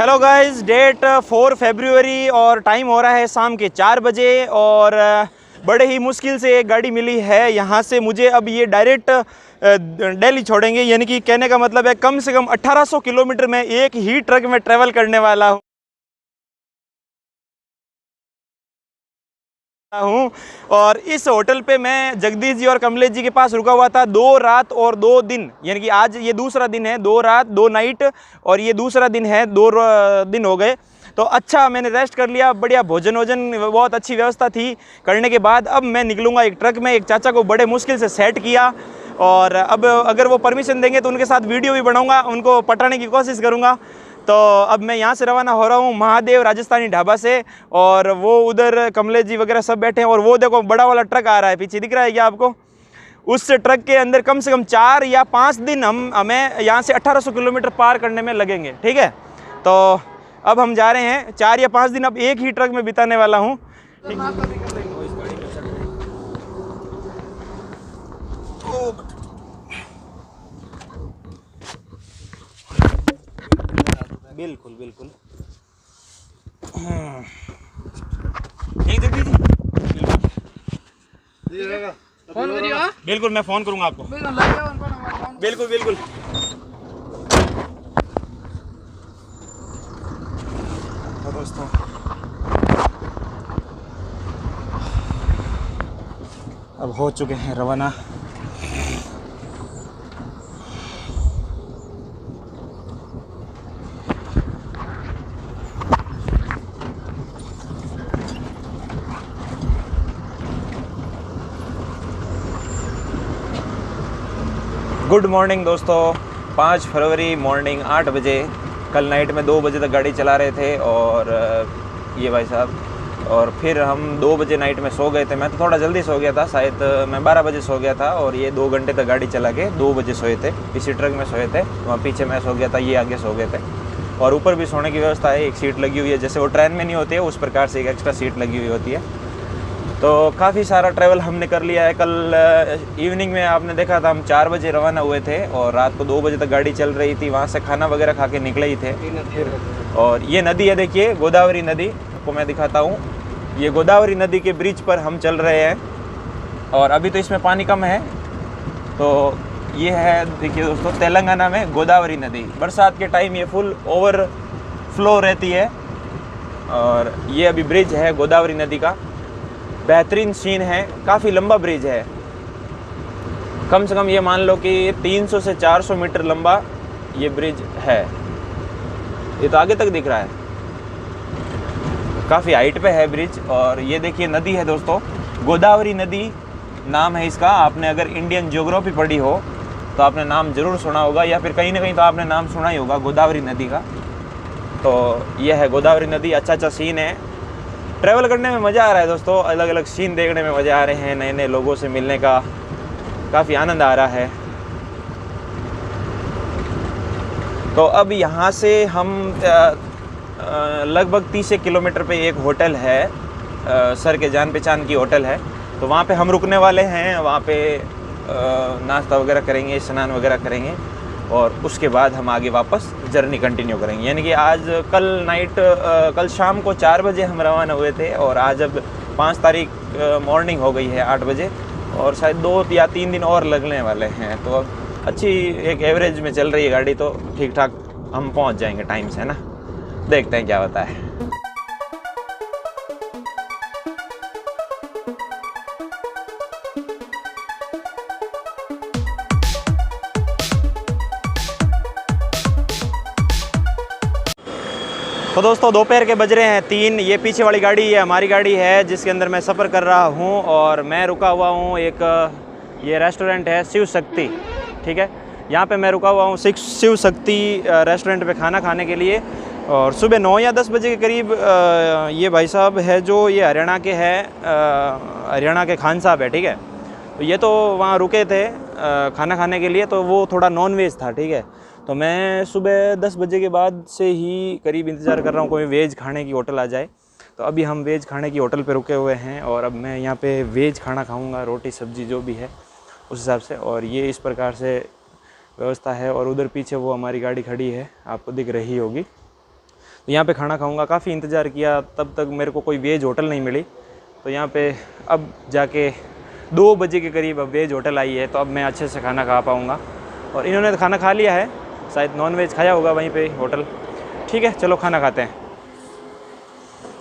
Hello guys, date 4 फरवरी और time हो रहा है शाम के 4 बजे और बड़े ही मुश्किल से एक गाड़ी मिली है यहाँ से मुझे। अब ये डायरेक्ट दिल्ली छोड़ेंगे, यानी कि कहने का मतलब है कम से कम 1800 किलोमीटर में एक ही ट्रक में ट्रैवल करने वाला हूँ और इस होटल पे मैं जगदीश जी और कमलेश जी के पास रुका हुआ था 2 रात और 2 दिन, यानी कि आज ये दूसरा दिन है। 2 रात 2 नाइट और ये दूसरा दिन है, 2 दिन हो गए। तो अच्छा, मैंने रेस्ट कर लिया, बढ़िया भोजन वोजन, बहुत अच्छी व्यवस्था थी। करने के बाद अब मैं निकलूँगा एक ट्रक में। एक चाचा को बड़े मुश्किल से सेट किया और अब अगर वो परमिशन देंगे तो उनके साथ वीडियो भी बनाऊँगा, उनको पटाने की कोशिश करूँगा। तो अब मैं यहाँ से रवाना हो रहा हूँ महादेव राजस्थानी ढाबा से, और वो उधर कमलेश जी वगैरह सब बैठे हैं। और वो देखो बड़ा वाला ट्रक आ रहा है पीछे, दिख रहा है क्या आपको? उस ट्रक के अंदर कम से कम 4 या 5 दिन हमें यहाँ से 1800 किलोमीटर पार करने में लगेंगे। ठीक है, तो अब हम जा रहे हैं 4 या 5 दिन अब एक ही ट्रक में बिताने वाला हूँ। बिल्कुल बिल्कुल ठीक है जी, फोन करियो। बिल्कुल मैं फ़ोन करूँगा आपको। बिल्कुल बिल्कुल। तो दोस्तों अब हो चुके हैं रवाना। गुड मॉर्निंग दोस्तों, 5 फरवरी मॉर्निंग 8 बजे। कल नाइट में 2 बजे तक गाड़ी चला रहे थे और ये भाई साहब, और फिर हम 2 बजे नाइट में सो गए थे। मैं तो थोड़ा जल्दी सो गया था, शायद मैं 12 बजे सो गया था और ये 2 घंटे तक गाड़ी चला के 2 बजे सोए थे। इसी ट्रक में सोए थे, वहाँ पीछे मैं सो गया था, ये आगे सो गए थे। और ऊपर भी सोने की व्यवस्था है, एक सीट लगी हुई है, जैसे वो ट्रेन में नहीं होती है उस प्रकार से एक एक्स्ट्रा सीट लगी हुई होती है। तो काफ़ी सारा ट्रैवल हमने कर लिया है। कल इवनिंग में आपने देखा था हम 4 बजे रवाना हुए थे और रात को 2 बजे तक गाड़ी चल रही थी। वहाँ से खाना वगैरह खा के निकले ही थे। और ये नदी है, देखिए गोदावरी नदी, आपको मैं दिखाता हूँ। ये गोदावरी नदी के ब्रिज पर हम चल रहे हैं और अभी तो इसमें पानी कम है। तो ये है, देखिए दोस्तों, तेलंगाना में गोदावरी नदी। बरसात के टाइम ये फुल ओवर फ्लो रहती है। और ये अभी ब्रिज है गोदावरी नदी का, बेहतरीन सीन है, काफ़ी लंबा ब्रिज है। कम से कम ये मान लो कि 300 से 400 मीटर लंबा ये ब्रिज है। ये तो आगे तक दिख रहा है, काफ़ी हाइट पे है ब्रिज। और ये देखिए नदी है दोस्तों, गोदावरी नदी नाम है इसका। आपने अगर इंडियन ज्योग्राफी पढ़ी हो तो आपने नाम ज़रूर सुना होगा, या फिर कहीं ना कहीं तो आपने नाम सुना ही होगा गोदावरी नदी का। तो ये है गोदावरी नदी। अच्छा सीन है, ट्रैवल करने में मज़ा आ रहा है दोस्तों। अलग अलग सीन देखने में मज़ा आ रहे हैं, नए नए लोगों से मिलने का काफ़ी आनंद आ रहा है। तो अब यहाँ से हम लगभग 30 किलोमीटर पे एक होटल है, सर के जान पहचान की होटल है, तो वहाँ पे हम रुकने वाले हैं। वहाँ पे नाश्ता वगैरह करेंगे, स्नान वगैरह करेंगे और उसके बाद हम आगे वापस जर्नी कंटिन्यू करेंगे। यानी कि आज कल शाम को 4 बजे हम रवाना हुए थे और आज अब 5 तारीख मॉर्निंग हो गई है 8 बजे, और शायद 2 या 3 दिन और लगने वाले हैं। तो अब अच्छी एक एवरेज में चल रही है गाड़ी, तो ठीक ठाक हम पहुंच जाएंगे टाइम से, है ना। देखते हैं क्या होता है। तो दोस्तों दोपहर के बज रहे हैं 3। ये पीछे वाली गाड़ी ये हमारी गाड़ी है जिसके अंदर मैं सफ़र कर रहा हूँ और मैं रुका हुआ हूँ एक, ये रेस्टोरेंट है शिव शक्ति। ठीक है, यहाँ पे मैं रुका हुआ हूँ शिव शक्ति रेस्टोरेंट पे खाना खाने के लिए। और सुबह 9 या 10 बजे के करीब ये भाई साहब है जो ये हरियाणा के हैं, हरियाणा के खान साहब है। ठीक है, तो ये तो वहाँ रुके थे खाना खाने के लिए, तो वो थोड़ा नॉन वेज था। ठीक है, तो मैं सुबह 10 बजे के बाद से ही करीब इंतज़ार कर रहा हूँ कोई वेज खाने की होटल आ जाए। तो अभी हम वेज खाने की होटल पे रुके हुए हैं और अब मैं यहाँ पे वेज खाना खाऊँगा, रोटी सब्ज़ी जो भी है उस हिसाब से। और ये इस प्रकार से व्यवस्था है। और उधर पीछे वो हमारी गाड़ी खड़ी है, आपको दिख रही होगी। तो यहाँ पे खाना खाऊंगा। काफ़ी इंतज़ार किया, तब तक मेरे को कोई वेज होटल नहीं मिली, तो यहाँ पे अब जाके 2 बजे के करीब अब वेज होटल आई है, तो अब मैं अच्छे से खाना खा पाऊँगा। और इन्होंने तो खाना खा लिया है, शायद नॉन वेज खाया होगा वहीं पे होटल। ठीक है, चलो खाना खाते हैं।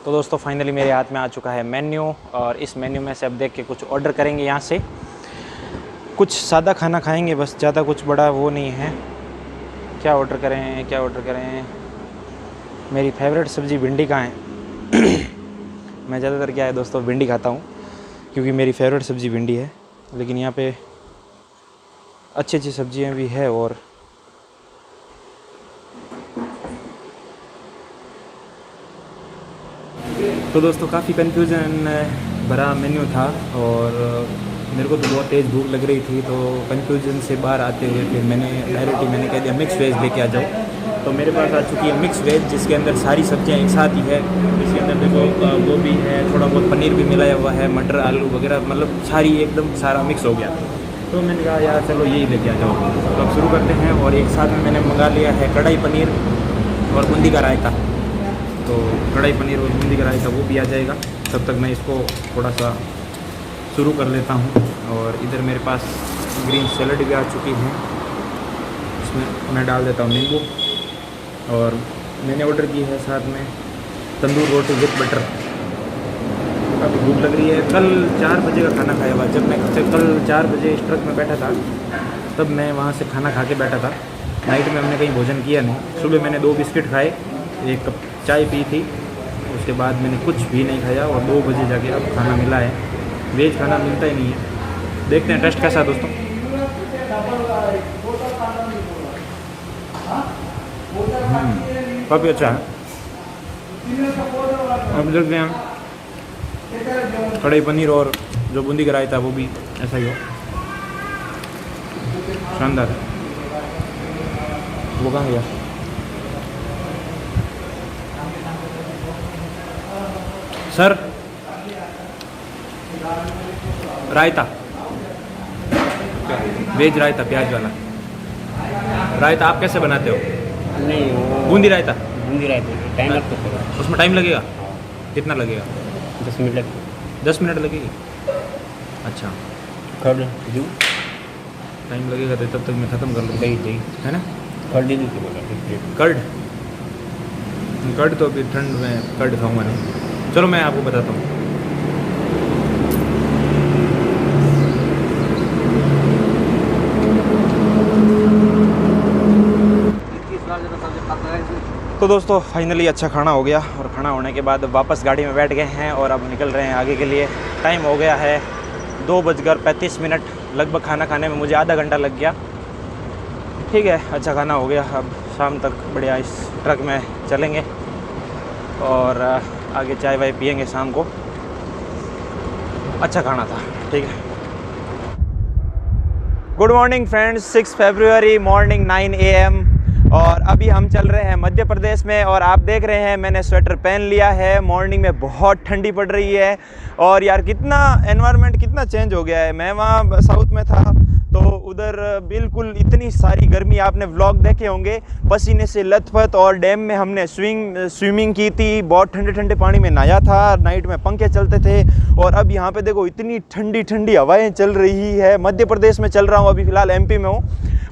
तो दोस्तों फाइनली मेरे हाथ में आ चुका है मेन्यू, और इस मेन्यू में से अब देख के कुछ ऑर्डर करेंगे। यहाँ से कुछ सादा खाना खाएंगे बस, ज़्यादा कुछ बड़ा वो नहीं है। क्या ऑर्डर करें, क्या ऑर्डर करें? मेरी फेवरेट सब्ज़ी भिंडी कहाँ है? मैं ज़्यादातर क्या है दोस्तों, भिंडी खाता हूँ क्योंकि मेरी फेवरेट सब्ज़ी भिंडी है, लेकिन यहाँ पे अच्छी अच्छी सब्जियाँ भी है। और तो दोस्तों काफ़ी कन्फ्यूज़न भरा मेन्यू था, और मेरे को तो बहुत तेज़ भूख लग रही थी, तो कन्फ्यूज़न से बाहर आते हुए फिर मैंने कह दिया मिक्स वेज लेके आ जाओ। तो मेरे पास आ चुकी है मिक्स वेज, जिसके अंदर सारी सब्जियां एक साथ ही है। इसके अंदर देखो गोभी है, थोड़ा बहुत पनीर भी मिलाया हुआ है, मटर आलू वगैरह, मतलब सारी एकदम सारा मिक्स हो गया। तो मैंने कहा यार चलो यही लेके आ जाओ। तो अब शुरू करते हैं। और एक साथ में मैंने मंगा लिया है कढ़ाई पनीर और बूंदी का रायता। तो कढ़ाई पनीर और बूंदी का रायता वो भी आ जाएगा, तब तक मैं इसको थोड़ा सा शुरू कर लेता हूँ। और इधर मेरे पास ग्रीन सैलड भी आ चुकी है, इसमें मैं डाल देता हूँ नींबू। और मैंने ऑर्डर की है साथ में तंदूर रोटी विद बटर। काफ़ी भूख लग रही है। कल 4 बजे का खाना खाया हुआ। जब मैं कल 4 बजे इस ट्रक में बैठा था, तब मैं वहाँ से खाना खा के बैठा था। नाइट में हमने कहीं भोजन किया नहीं। सुबह मैंने 2 बिस्किट खाए, 1 कप चाय पी थी, उसके बाद मैंने कुछ भी नहीं खाया। और 2 बजे जाके अब खाना मिला है। वेज खाना मिलता ही नहीं है। देखते हैं टेस्ट कैसा है दोस्तों। काफ़ी अच्छा है। अब देखते हैं कढ़ाई पनीर और जो बूंदी का रायता वो भी ऐसा ही हो, शानदार है। वो कहाँ गया? सर रायता, वेज रायता, प्याज वाला रायता आप कैसे बनाते हो? नहीं वो बूंदी रायता टाइम लगता है। उसमें टाइम लगेगा? कितना लगेगा? 10 मिनट लगेगा। 10 मिनट लगेगी? अच्छा, कर्ड दूँ? टाइम लगेगा तो तब तक मैं ख़त्म कर लूँगा, दही है ना? कर्ड दे दूँ? कर्ड तो अभी ठंड में कर्ड खाऊंगा नहीं। चलो मैं आपको बताता हूँ। तो दोस्तों फाइनली अच्छा खाना हो गया, और खाना होने के बाद वापस गाड़ी में बैठ गए हैं और अब निकल रहे हैं आगे के लिए। टाइम हो गया है 2:35। लगभग खाना खाने में मुझे आधा घंटा लग गया। ठीक है, अच्छा खाना हो गया। अब शाम तक बढ़िया इस ट्रक में चलेंगे और आगे चाय वाय पियेंगे शाम को। अच्छा खाना था। ठीक है, good morning friends. 6 February morning 9 AM, और अभी हम चल रहे हैं मध्य प्रदेश में। और आप देख रहे हैं मैंने स्वेटर पहन लिया है। मॉर्निंग में बहुत ठंडी पड़ रही है, और यार कितना एनवायरनमेंट कितना चेंज हो गया है। मैं वहाँ साउथ में था तो उधर बिल्कुल इतनी सारी गर्मी, आपने व्लॉग देखे होंगे, पसीने से लथपथ। और डैम में हमने स्विमिंग की थी, बहुत ठंडे ठंडे पानी में नहाया था, नाइट में पंखे चलते थे। और अब यहाँ पे देखो इतनी ठंडी ठंडी हवाएं चल रही है। मध्य प्रदेश में चल रहा हूँ, अभी फ़िलहाल MP में हूँ।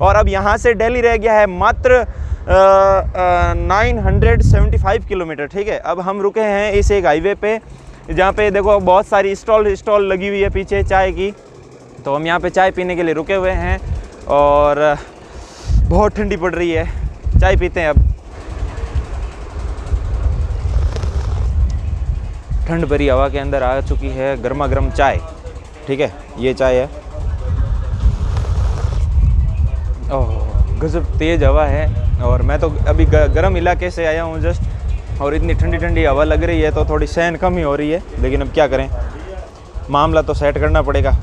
और अब यहाँ से दिल्ली रह गया है मात्र 975 किलोमीटर। ठीक है, अब हम रुके हैं इस एक हाईवे पे, जहाँ पे देखो बहुत सारी स्टॉल लगी हुई है पीछे चाय की। तो हम यहाँ पे चाय पीने के लिए रुके हुए हैं, और बहुत ठंडी पड़ रही है। चाय पीते हैं अब। ठंड भरी हवा के अंदर आ चुकी है गर्मा गर्म चाय। ठीक है, ये चाय है। ओह गजब तेज़ हवा है, और मैं तो अभी गर्म इलाके से आया हूँ जस्ट, और इतनी ठंडी ठंडी हवा लग रही है तो थोड़ी सहन कम ही हो रही है। लेकिन अब क्या करें, मामला तो सेट करना पड़ेगा।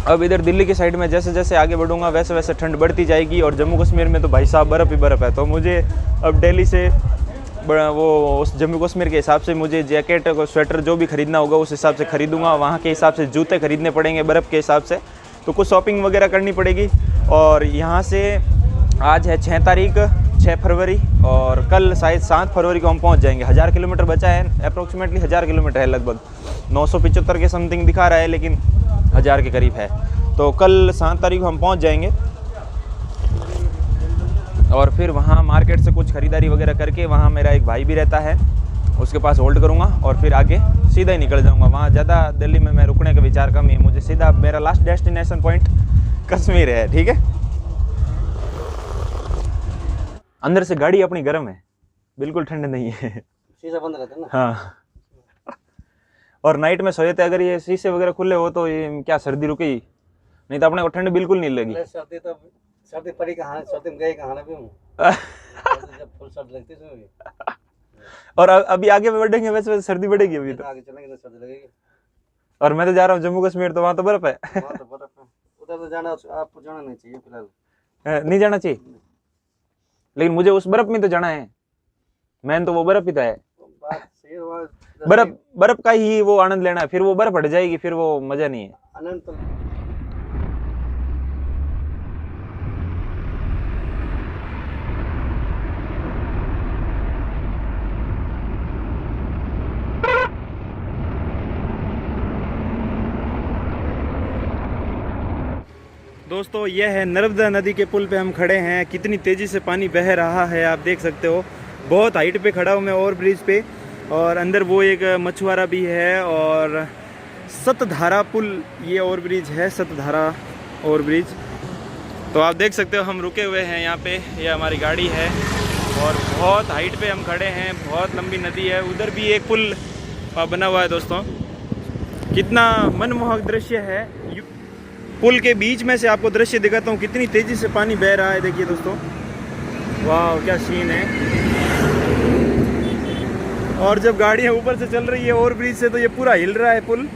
अब इधर दिल्ली की साइड में जैसे जैसे आगे बढ़ूंगा वैसे वैसे ठंड बढ़ती जाएगी, और जम्मू कश्मीर में तो भाई साहब बर्फ़ ही बर्फ़ है। तो मुझे अब दिल्ली से वो उस जम्मू कश्मीर के हिसाब से मुझे जैकेट और स्वेटर जो भी ख़रीदना होगा उस हिसाब से ख़रीदूँगा। वहाँ के हिसाब से जूते ख़रीदने पड़ेंगे बर्फ़ के हिसाब से, तो कुछ शॉपिंग वगैरह करनी पड़ेगी। और यहाँ से आज है 6 तारीख, 6 फरवरी और कल शायद 7 फरवरी को हम पहुंच जाएंगे। 1000 किलोमीटर बचा है, अप्रोक्सीमेटली 1000 किलोमीटर है, लगभग 975 के समथिंग दिखा रहा है, लेकिन 1000 के करीब है। तो कल 7 तारीख को हम पहुंच जाएंगे और फिर वहाँ मार्केट से कुछ ख़रीदारी वगैरह करके, वहाँ मेरा एक भाई भी रहता है, उसके पास होल्ड करूँगा और फिर आगे सीधा ही निकल जाऊँगा। वहाँ ज़्यादा दिल्ली में मैं रुकने का विचार कम ही है, मुझे सीधा मेरा लास्ट डेस्टिनेशन पॉइंट कश्मीर है। ठीक है, अंदर से गाड़ी अपनी गर्म है, बिल्कुल ठंड नहीं है, शीशा बंद रहता है ना। हाँ, और नाइट में सोए थे, अगर ये शीशे वगैरह खुले हो तो ये क्या सर्दी रुकेगी, नहीं तो अपने को ठंड बिल्कुल नहीं लगी। सर्दी तो सर्दी पड़ी कहाँ, सर्दी में गई कहाँ भी हूँ जब फुल सर्दी लगती है। और अभी आगे बढ़ेंगे वैसे सर्दी बढ़ेगी, अभी तो आगे चलेंगे तो सर्दी लगेगी। और मैं तो जा रहा हूँ जम्मू कश्मीर, तो वहाँ तो बर्फ है। वहाँ तो बर्फ है, उधर तो जाना, आपको जाना नहीं चाहिए फिलहाल। नहीं जाना चाहिए, लेकिन मुझे उस बर्फ में तो जाना है, मैंने तो वो बर्फ ही तो है, बात सही है, बर्फ का ही वो आनंद लेना है, फिर वो बर्फ हट जाएगी, फिर वो मजा नहीं है। आनंद तो दोस्तों यह है नर्मदा नदी के पुल पे हम खड़े हैं। कितनी तेज़ी से पानी बह रहा है आप देख सकते हो। बहुत हाइट पे खड़ा हूँ मैं ओवर ब्रिज पे, और अंदर वो एक मछुआरा भी है। और सतधारा पुल ये ओवर ब्रिज है, सतधारा ओवर ब्रिज। तो आप देख सकते हो हम रुके हुए हैं यहाँ पे, ये हमारी गाड़ी है और बहुत हाइट पे हम खड़े हैं। बहुत लंबी नदी है, उधर भी एक पुल बना हुआ है। दोस्तों कितना मनमोहक दृश्य है। पुल के बीच में से आपको दृश्य दिखाता हूँ, कितनी तेज़ी से पानी बह रहा है। देखिए दोस्तों, वाह क्या सीन है। और जब गाड़ियाँ ऊपर से चल रही है ओवर ब्रिज से, तो ये पूरा हिल रहा है पुल।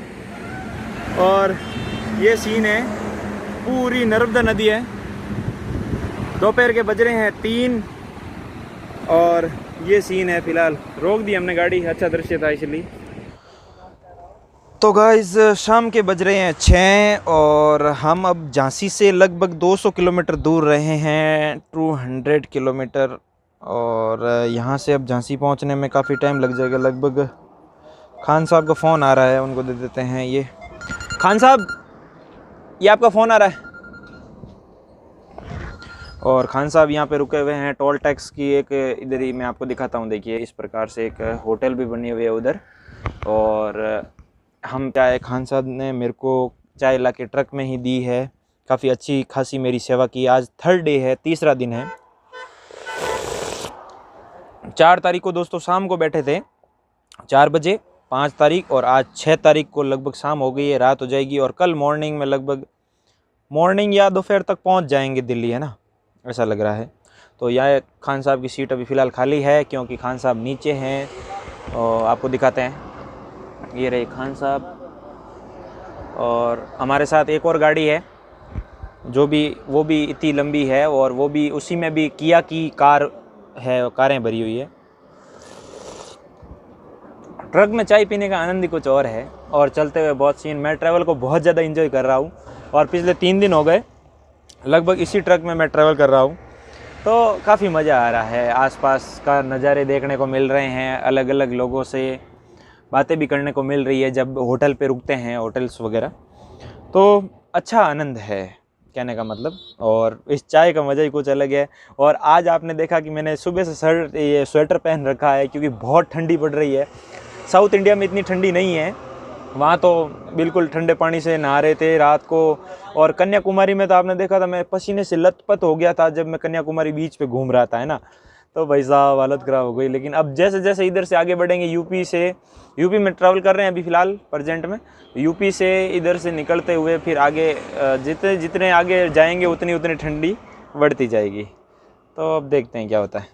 और ये सीन है, पूरी नर्मदा नदी है। दोपहर के बज रहे हैं 3 और ये सीन है। फिलहाल रोक दी हमने गाड़ी, अच्छा दृश्य था इसलिए। तो गाइस शाम के बज रहे हैं 6 और हम अब झांसी से लगभग 200 किलोमीटर दूर रहे हैं, 200 किलोमीटर। और यहाँ से अब झांसी पहुँचने में काफ़ी टाइम लग जाएगा लगभग। खान साहब का फ़ोन आ रहा है, उनको दे देते हैं। ये खान साहब, ये आपका फ़ोन आ रहा है। और खान साहब यहाँ पे रुके हुए हैं। टोल टैक्स की एक इधर ही मैं आपको दिखाता हूँ। देखिए इस प्रकार से एक होटल भी बनी हुई है उधर। और हम चाय खान साहब ने मेरे को चाय ला के ट्रक में ही दी है। काफ़ी अच्छी खासी मेरी सेवा की। आज 3rd डे है, तीसरा दिन है। 4 तारीख को दोस्तों शाम को बैठे थे 4 बजे, 5 तारीख और आज 6 तारीख को लगभग शाम हो गई है, रात हो जाएगी। और कल मॉर्निंग में लगभग मॉर्निंग या दोपहर तक पहुंच जाएंगे दिल्ली, है ना, ऐसा लग रहा है। तो यह खान साहब की सीट अभी फ़िलहाल खाली है, क्योंकि खान साहब नीचे हैं। और आपको दिखाते हैं, ये रहे खान साहब। और हमारे साथ एक और गाड़ी है जो भी, वो भी इतनी लंबी है, और वो भी उसी में भी किया की कार है, कारें भरी हुई है। ट्रक में चाय पीने का आनंद ही कुछ और है। और चलते हुए बहुत सीन, मैं ट्रैवल को बहुत ज़्यादा एंजॉय कर रहा हूँ। और पिछले 3 दिन हो गए लगभग इसी ट्रक में मैं ट्रैवल कर रहा हूँ, तो काफ़ी मज़ा आ रहा है। आसपास का नज़ारे देखने को मिल रहे हैं, अलग अलग लोगों से बातें भी करने को मिल रही है जब होटल पे रुकते हैं, होटल्स वगैरह। तो अच्छा आनंद है कहने का मतलब। और इस चाय का मज़ा ही कुछ अलग है। और आज आपने देखा कि मैंने सुबह से ये स्वेटर पहन रखा है, क्योंकि बहुत ठंडी पड़ रही है। साउथ इंडिया में इतनी ठंडी नहीं है, वहाँ तो बिल्कुल ठंडे पानी से नहा रहे थे रात को। और कन्याकुमारी में तो आपने देखा था, मैं पसीने से लथपथ हो गया था जब मैं कन्याकुमारी बीच पे घूम रहा था, है ना। तो भाई साहब हालत ख़राब हो गई। लेकिन अब जैसे जैसे इधर से आगे बढ़ेंगे, यूपी में ट्रैवल कर रहे हैं अभी फ़िलहाल प्रेजेंट में। यूपी से इधर से निकलते हुए फिर आगे जितने आगे जाएंगे उतनी ठंडी बढ़ती जाएगी। तो अब देखते हैं क्या होता है।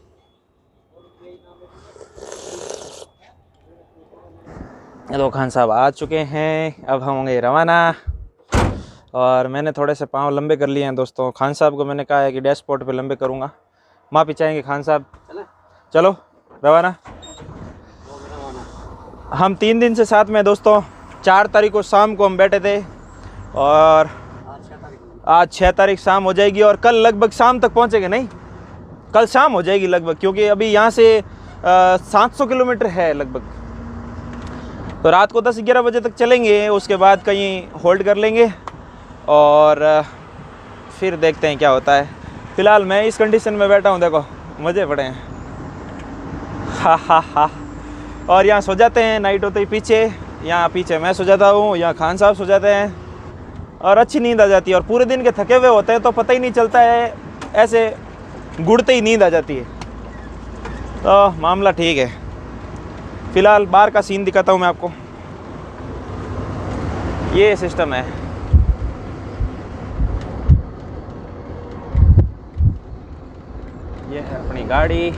तो खान साहब आ चुके हैं, अब हम होंगे रवाना। और मैंने थोड़े से पाँव लंबे कर लिए हैं दोस्तों। खान साहब को मैंने कहा है कि डैशबोर्ड पे लंबे करूँगा। माँ पिचाएंगे खान साहब, चलो रवाना। हम 3 दिन से साथ में दोस्तों। 4 तारीख को शाम को हम बैठे थे और आज 6 तारीख शाम हो जाएगी। और कल लगभग शाम तक पहुँचेंगे, नहीं कल शाम हो जाएगी लगभग, क्योंकि अभी यहाँ से 700 किलोमीटर है लगभग। तो रात को 10-11 बजे तक चलेंगे, उसके बाद कहीं होल्ड कर लेंगे और फिर देखते हैं क्या होता है। फ़िलहाल मैं इस कंडीशन में बैठा हूँ, देखो मज़े पड़े हैं। हा। और यहाँ सो जाते हैं, नाइट होते ही पीछे, यहाँ पीछे मैं सो जाता हूँ, यहाँ खान साहब सो जाते हैं और अच्छी नींद आ जाती है। और पूरे दिन के थके हुए होते हैं तो पता ही नहीं चलता है, ऐसे गुड़ते ही नींद आ जाती है। तो मामला ठीक है। फ़िलहाल बाहर का सीन दिखाता हूँ मैं आपको। ये सिस्टम है। ये है अपनी गाड़ी।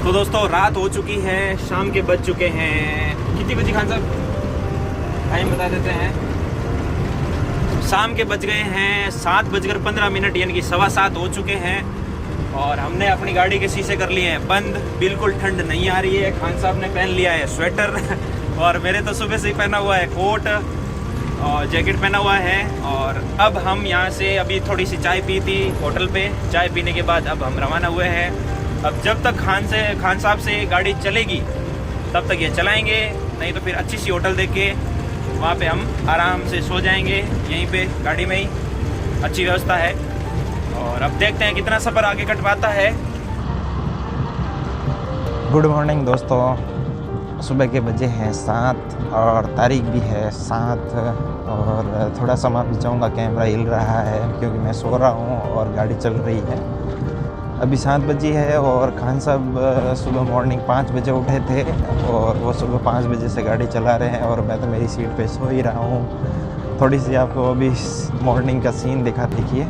तो दोस्तों रात हो चुकी है, शाम के बज चुके हैं, कितनी बजी खान साहब टाइम बता देते हैं। शाम के बज गए हैं 7:15, यानी कि 7:15 हो चुके हैं। और हमने अपनी गाड़ी के शीशे कर लिए हैं बंद। बिल्कुल ठंड नहीं आ रही है। खान साहब ने पहन लिया है स्वेटर और मेरे तो सुबह से ही पहना हुआ है कोट और जैकेट पहना हुआ है। और अब हम यहाँ से अभी थोड़ी सी चाय पी थी होटल पे, चाय पीने के बाद अब हम रवाना हुए हैं। अब जब तक खान साहब से गाड़ी चलेगी तब तक ये चलाएंगे, नहीं तो फिर अच्छी सी होटल देख के वहाँ पे हम आराम से सो जाएंगे, यहीं पे गाड़ी में ही अच्छी व्यवस्था है। और अब देखते हैं कितना सफ़र आगे कट पाता है। गुड मॉर्निंग दोस्तों, सुबह के बजे हैं 7 और तारीख भी है 7 और थोड़ा सा मैं जाऊँगा, कैमरा हिल रहा है क्योंकि मैं सो रहा हूँ और गाड़ी चल रही है। अभी 7 बजे है और खान साहब सुबह मॉर्निंग 5 बजे उठे थे और वो सुबह 5 बजे से गाड़ी चला रहे हैं और मैं तो मेरी सीट पे सो ही रहा हूँ। थोड़ी सी आपको अभी मॉर्निंग का सीन देखिए,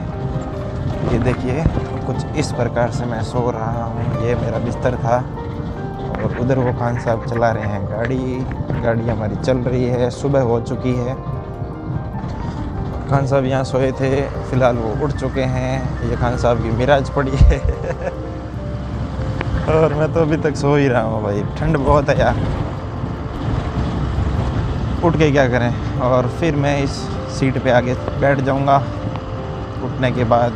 ये देखिए कुछ इस प्रकार से मैं सो रहा हूँ। ये मेरा बिस्तर था और उधर वो खान साहब चला रहे हैं गाड़ी हमारी चल रही है। सुबह हो चुकी है, खान साहब यहाँ सोए थे, फ़िलहाल वो उठ चुके हैं। ये खान साहब की मिराज पड़ी है और मैं तो अभी तक सो ही रहा हूँ भाई, ठंड बहुत है यार, उठ के क्या करें। और फिर मैं इस सीट पे आगे बैठ जाऊँगा उठने के बाद।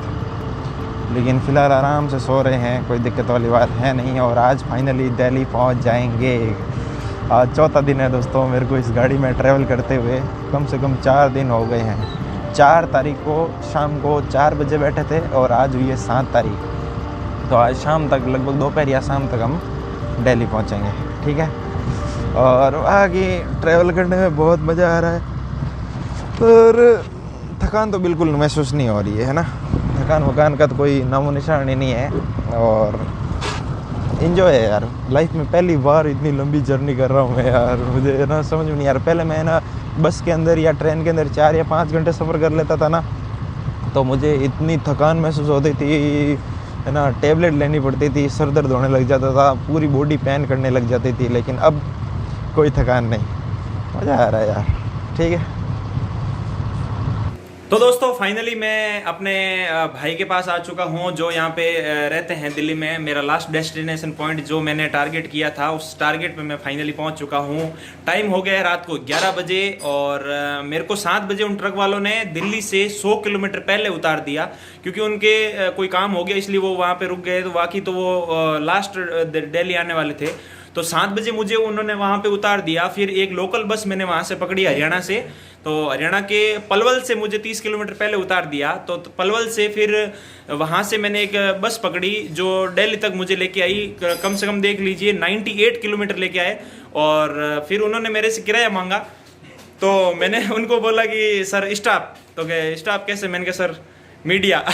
लेकिन फ़िलहाल आराम से सो रहे हैं, कोई दिक्कत वाली बात है नहीं। और आज फाइनली दिल्ली पहुंच जाएंगे। आज चौथा दिन है दोस्तों मेरे को इस गाड़ी में ट्रैवल करते हुए, कम से कम 4 दिन हो गए हैं। 4 तारीख को शाम को 4 बजे बैठे थे और आज हुई है 7 तारीख। तो आज शाम तक, लगभग दोपहर या शाम तक हम दिल्ली पहुंचेंगे, ठीक है। और आगे ट्रैवल करने में बहुत मज़ा आ रहा है और थकान तो बिल्कुल महसूस नहीं हो रही है ना। थकान वकान का तो कोई नामो निशान ही नहीं है और इन्जॉय है यार। लाइफ में पहली बार इतनी लंबी जर्नी कर रहा हूँ मैं यार। मुझे ना समझ में नहीं यार, पहले मैं ना बस के अंदर या ट्रेन के अंदर 4 या 5 घंटे सफ़र कर लेता था ना, तो मुझे इतनी थकान महसूस होती थी है ना। टेबलेट लेनी पड़ती थी, सर दर्द होने लग जाता था, पूरी बॉडी पेन करने लग जाती थी। लेकिन अब कोई थकान नहीं, मज़ा आ रहा है यार, ठीक है। तो दोस्तों फाइनली मैं अपने भाई के पास आ चुका हूँ जो यहाँ पे रहते हैं दिल्ली में। मेरा लास्ट डेस्टिनेशन पॉइंट जो मैंने टारगेट किया था, उस टारगेट पे मैं फाइनली पहुँच चुका हूँ। टाइम हो गया है रात को 11 बजे और मेरे को 7 बजे उन ट्रक वालों ने दिल्ली से 100 किलोमीटर पहले उतार दिया, क्योंकि उनके कोई काम हो गया इसलिए वो वहाँ पे रुक गए। तो बाकी तो वो लास्ट दिल्ली आने वाले थे। तो 7 बजे मुझे उन्होंने वहाँ पे उतार दिया। फिर एक लोकल बस मैंने वहाँ से पकड़ी हरियाणा से। तो हरियाणा के पलवल से मुझे 30 किलोमीटर पहले उतार दिया। तो पलवल से फिर वहाँ से मैंने एक बस पकड़ी जो दिल्ली तक मुझे लेके आई। कम से कम देख लीजिए 98 किलोमीटर लेके आए। और फिर उन्होंने मेरे से किराया मांगा। तो मैंने उनको बोला कि सर स्टॉप। तो कहे स्टॉप कैसे? मैंने कहा सर मीडिया।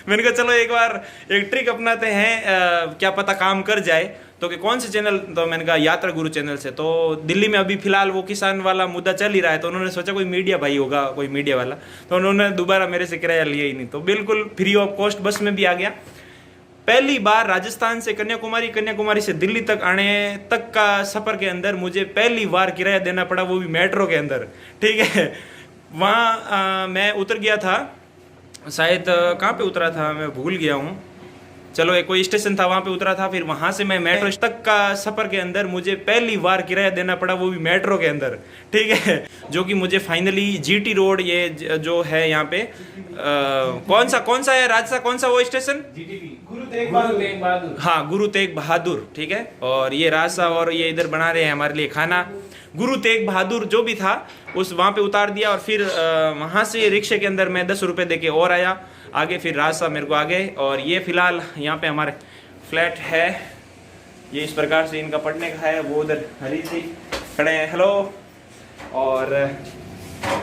मैंने कहा चलो एक बार एक ट्रिक अपनाते हैं, क्या पता काम कर जाए। तो कि कौन से चैनल? तो मैंने कहा यात्रा गुरु चैनल से। तो दिल्ली में अभी फिलहाल वो किसान वाला मुद्दा चल ही रहा है, तो उन्होंने सोचा कोई मीडिया भाई होगा, कोई मीडिया वाला। तो उन्होंने दोबारा मेरे से किराया लिया ही नहीं। तो बिल्कुल फ्री ऑफ कॉस्ट बस में भी आ गया। पहली बार राजस्थान से कन्याकुमारी, कन्याकुमारी से दिल्ली तक आने तक का सफर के अंदर मुझे पहली बार किराया देना पड़ा, वो भी मेट्रो के अंदर, ठीक है। वहाँ मैं उतर गया था, शायद कहाँ पे उतरा था मैं भूल गया हूँ। चलो एक कोई स्टेशन था, वहाँ पे उतरा था। फिर वहाँ से मैं मेट्रो तक का सफ़र के अंदर मुझे पहली बार किराया देना पड़ा, वो भी मेट्रो के अंदर, ठीक है। जो कि मुझे फाइनली जीटी रोड, ये जो है यहाँ पे कौन सा है राजसा, कौन सा वो स्टेशन? गुरु तेग बहादुर। हाँ, गुरु तेग बहादुर, ठीक है। और ये राजसा और ये इधर बना रहे हैं हमारे लिए खाना। गुरु तेग बहादुर जो भी था उस वहाँ पे उतार दिया। और फिर वहाँ से रिक्शे के अंदर मैं 10 रुपये दे के और आया आगे। फिर रास्ता मेरे को आ गए। और ये फिलहाल यहाँ पे हमारे फ्लैट है, ये इस प्रकार से इनका पढ़ने का है। वो उधर हरी जी खड़े हैं, हेलो। और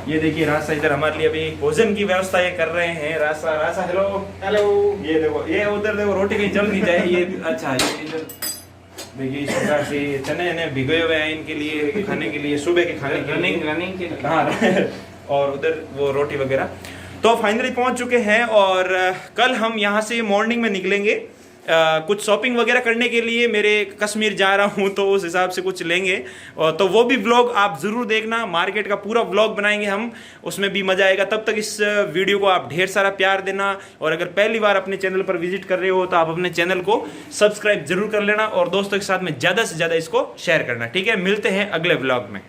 ये देखिए रास्ता इधर हमारे लिए अभी भोजन की व्यवस्था ये कर रहे हैं। रास्ता हेलो हेलो। ये देखो, ये उधर देखो रोटी कहीं जल नहीं जाए। ये अच्छा, ये इधर देखिए इस प्रकार से चने भिगोए हुए हैं इनके लिए खाने के लिए, सुबह के खाने के रनिंग के लिए। हाँ और उधर वो रोटी वगैरह। तो फाइनली पहुंच चुके हैं और कल हम यहाँ से मॉर्निंग में निकलेंगे कुछ शॉपिंग वगैरह करने के लिए। मेरे कश्मीर जा रहा हूँ तो उस हिसाब से कुछ लेंगे। और तो वो भी व्लॉग आप ज़रूर देखना, मार्केट का पूरा व्लॉग बनाएंगे हम, उसमें भी मज़ा आएगा। तब तक इस वीडियो को आप ढेर सारा प्यार देना। और अगर पहली बार अपने चैनल पर विजिट कर रहे हो तो आप अपने चैनल को सब्सक्राइब जरूर कर लेना और दोस्तों के साथ में ज़्यादा से ज़्यादा इसको शेयर करना, ठीक है। मिलते हैं अगले व्लॉग में।